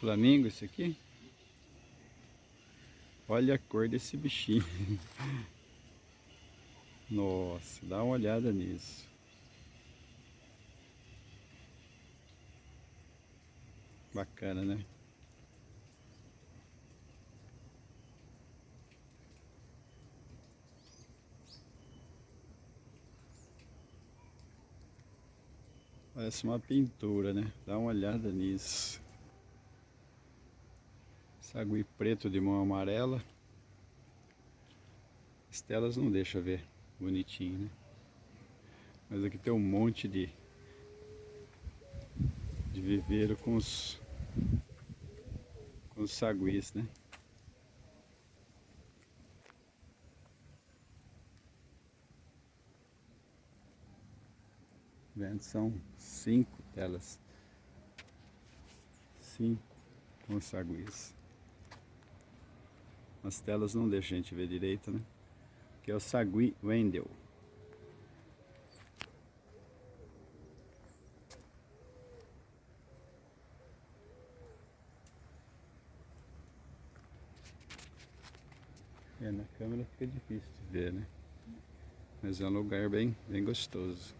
Flamingo esse aqui? Olha a cor desse bichinho. Nossa, dá uma olhada nisso. Bacana, né? Parece uma pintura, né? Dá uma olhada nisso. Sagui preto de mão amarela. As telas não deixam ver bonitinho, né? Mas aqui tem um monte de viveiro com os saguis, né? Vendo, são 5 telas. 5 com saguis. As telas não deixam a gente ver direito, né? Que é o sagui Wendel. Na câmera fica difícil de ver, né? Mas é um lugar bem gostoso.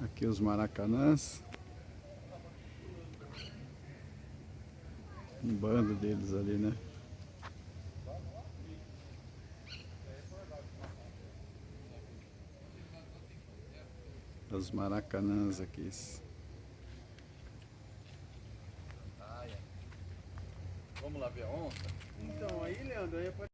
Aqui os maracanãs. Um bando deles ali, né? Os maracanãs aqui. Vamos lá ver a onça? Então, aí, Leandro, aí pode...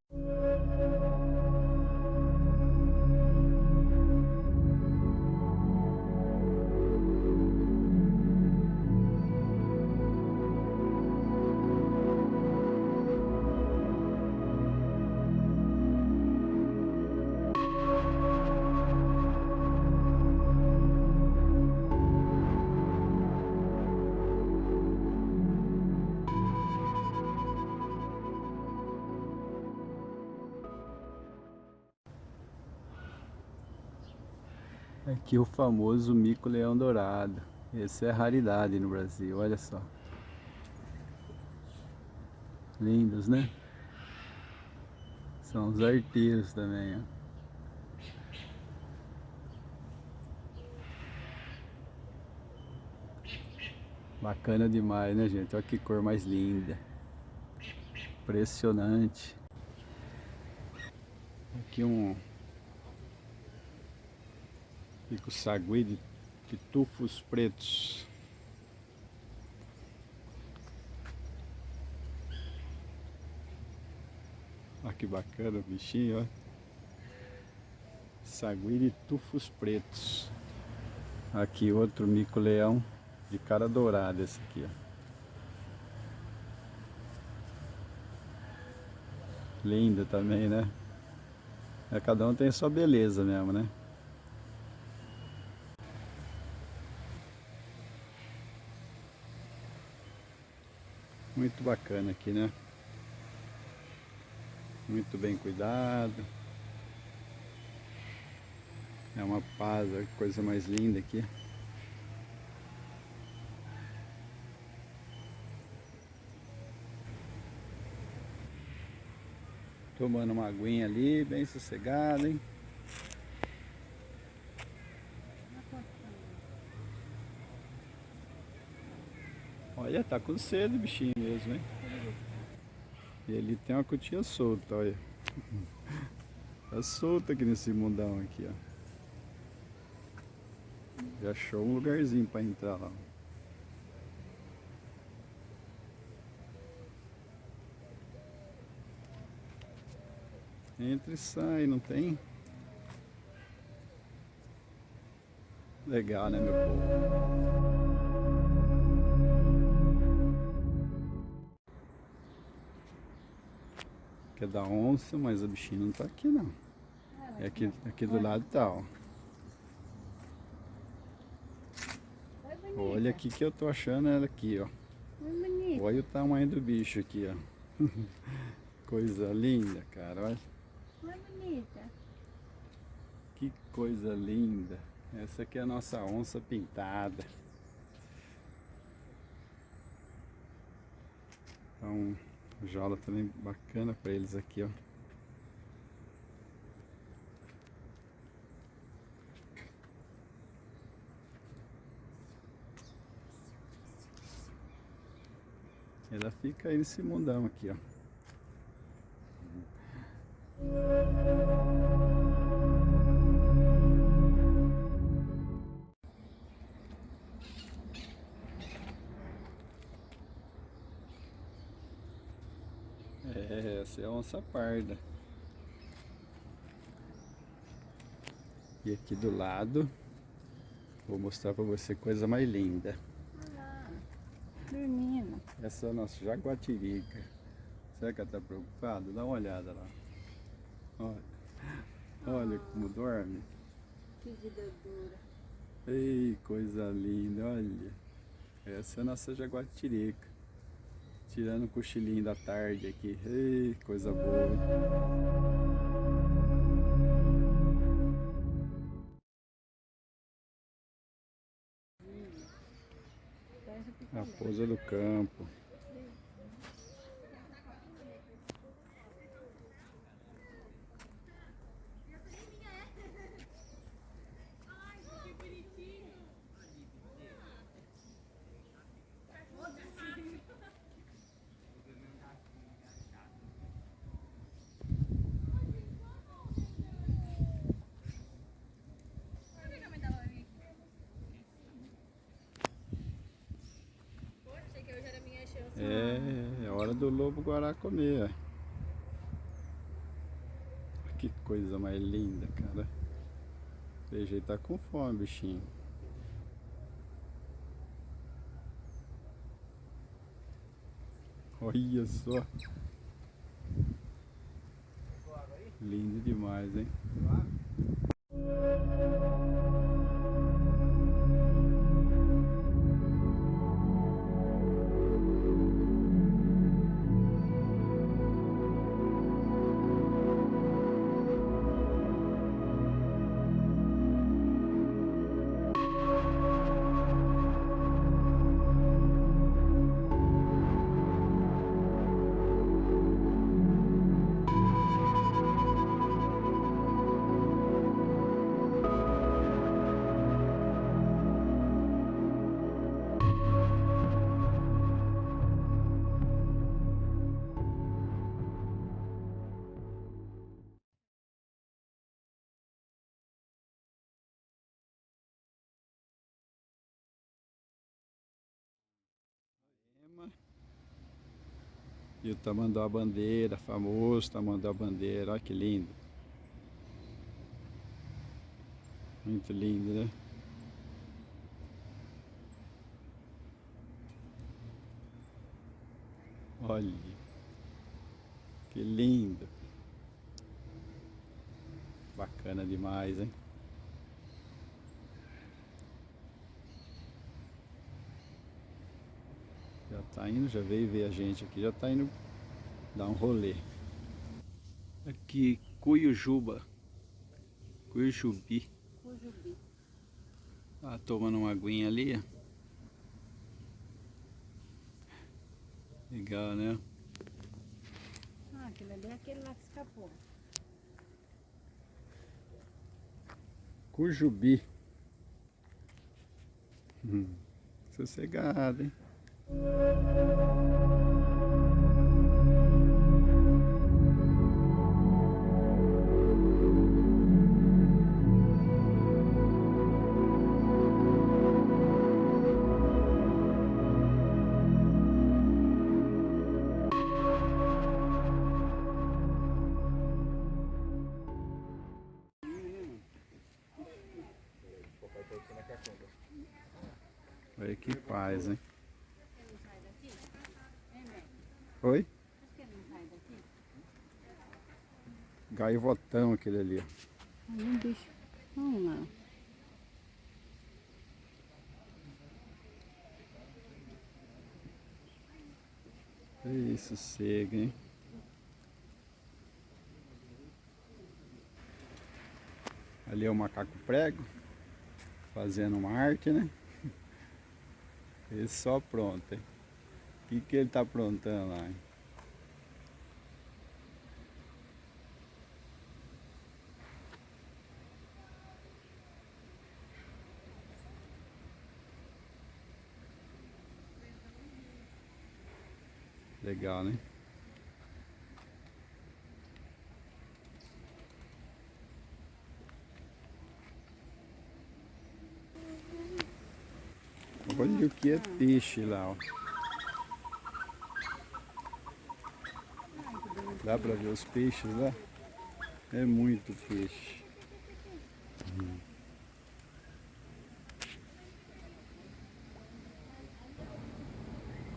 Aqui o famoso mico-leão dourado. Esse é raridade no Brasil, olha só. Lindos, né? São os arteiros também, ó. Bacana demais, né, gente? Olha que cor mais linda. Impressionante. Aqui Fica o sagui de tufos pretos. Olha que bacana o bichinho, ó. Sagui de tufos pretos. Aqui outro mico-leão de cara dourada, esse aqui, ó. Lindo também, né? Cada um tem sua beleza mesmo, né? Muito bacana aqui, né? Muito bem cuidado. É uma paz, olha que coisa mais linda aqui. Tomando uma aguinha ali, bem sossegado, hein? Olha, tá com sede o bichinho mesmo, hein? E ele tem uma cutia solta, olha. Tá solta aqui nesse mundão aqui, ó. Já achou um lugarzinho pra entrar lá. Entra e sai, não tem? Legal, né, meu povo? Que é da onça, mas o bichinho não tá aqui, não. É aqui do lado tá, ó. Olha aqui que eu tô achando ela aqui, ó. Olha o tamanho do bicho aqui, ó. Coisa linda, cara, olha. Olha bonita. Que coisa linda. Essa aqui é a nossa onça pintada. Então, jaula também bacana para eles aqui, ó. Ela fica aí nesse mundão aqui, ó. Essa é a onça parda. E aqui do lado, vou mostrar para você coisa mais linda. Olha lá, dormindo. Essa é a nossa jaguatirica. Será que ela tá preocupada? Dá uma olhada lá. Olha, olha como dorme. Que vida dura. Ei, coisa linda, olha. Essa é a nossa jaguatirica. Tirando o cochilinho da tarde aqui. Ei, coisa boa. Raposa do campo. É hora do lobo-guará comer. Que coisa mais linda, cara. Pelo jeito tá com fome, bichinho. Olha só. Lindo demais, hein? E o tamanduá-bandeira, famoso tamanduá-bandeira, olha que lindo. Muito lindo, né? Olha, que lindo. Bacana demais, hein? Já tá indo, já veio ver a gente aqui, já tá indo dar um rolê. Aqui, Cuiujuba. Cuiujubi. Cujubi. Tá tomando uma aguinha ali. Legal, né? Ah, aquele ali é aquele lá que escapou. Cujubi. Sossegado, hein? Olha que paz, hein? Ele não sai daqui? É, Mé? Oi? Acho que ele não sai daqui. Gaivotão aquele ali, ó. Aí um bicho. Vamos lá. Ei, sossego, hein? Ali é o macaco prego, fazendo uma arte, né? Esse só pronto, hein? que ele tá aprontando lá, hein? Legal, né? Olha o que é peixe lá, ó. Dá pra ver os peixes lá? É muito peixe.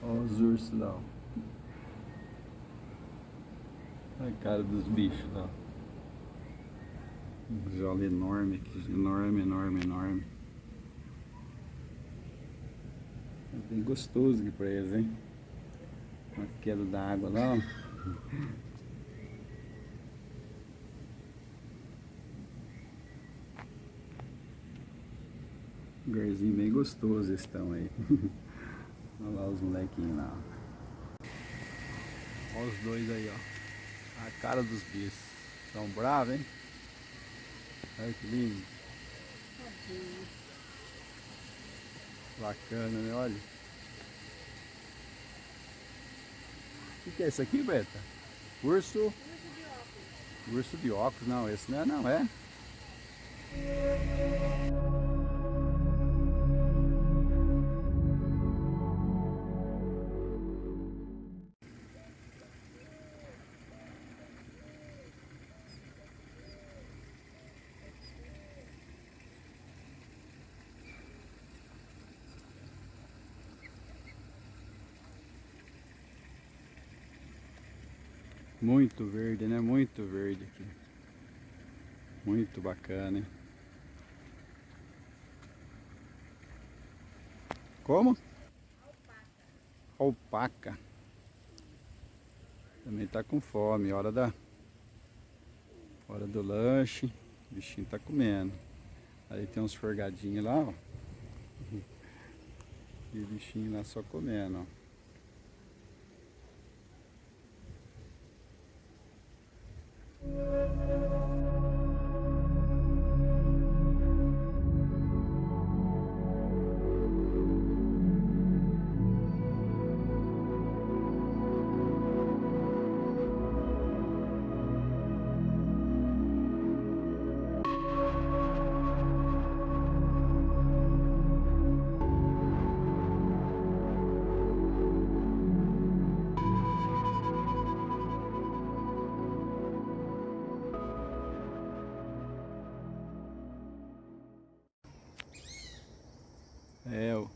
Olha os ursos lá, ó. Olha a cara dos bichos lá. Um jola enorme aqui, enorme, enorme, enorme. É bem gostoso aqui pra eles, hein? Uma queda da água lá, ó. Lugarzinho bem gostoso eles estão aí. Olha lá os molequinhos lá. Olha os dois aí, ó. A cara dos bichos. São bravos, hein? Olha que lindo. Bacana, né? Olha. O que é isso aqui, Beta? Urso? Urso de óculos. Não, esse não é, não é? Muito verde, né? Muito verde aqui. Muito bacana, hein? Como? Alpaca. Também tá com fome. Hora do lanche. O bichinho tá comendo. Aí tem uns forgadinhos lá, ó. E o bichinho lá só comendo, ó.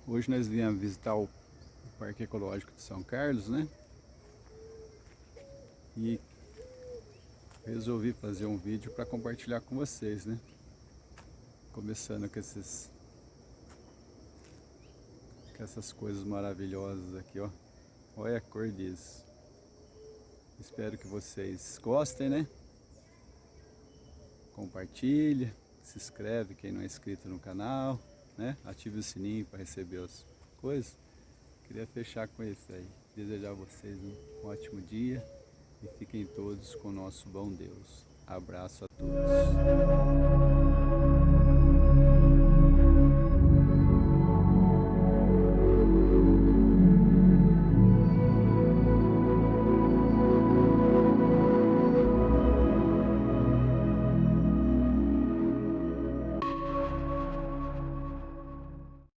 Hoje nós viemos visitar o Parque Ecológico de São Carlos, né? E resolvi fazer um vídeo para compartilhar com vocês, né? Começando com essas coisas maravilhosas aqui, ó. Olha a cor disso. Espero que vocês gostem, né? Compartilha, se inscreve quem não é inscrito no canal, né? Ative o sininho para receber as coisas. Queria fechar com isso aí. Desejar a vocês um ótimo dia e fiquem todos com o nosso bom Deus. Abraço a todos.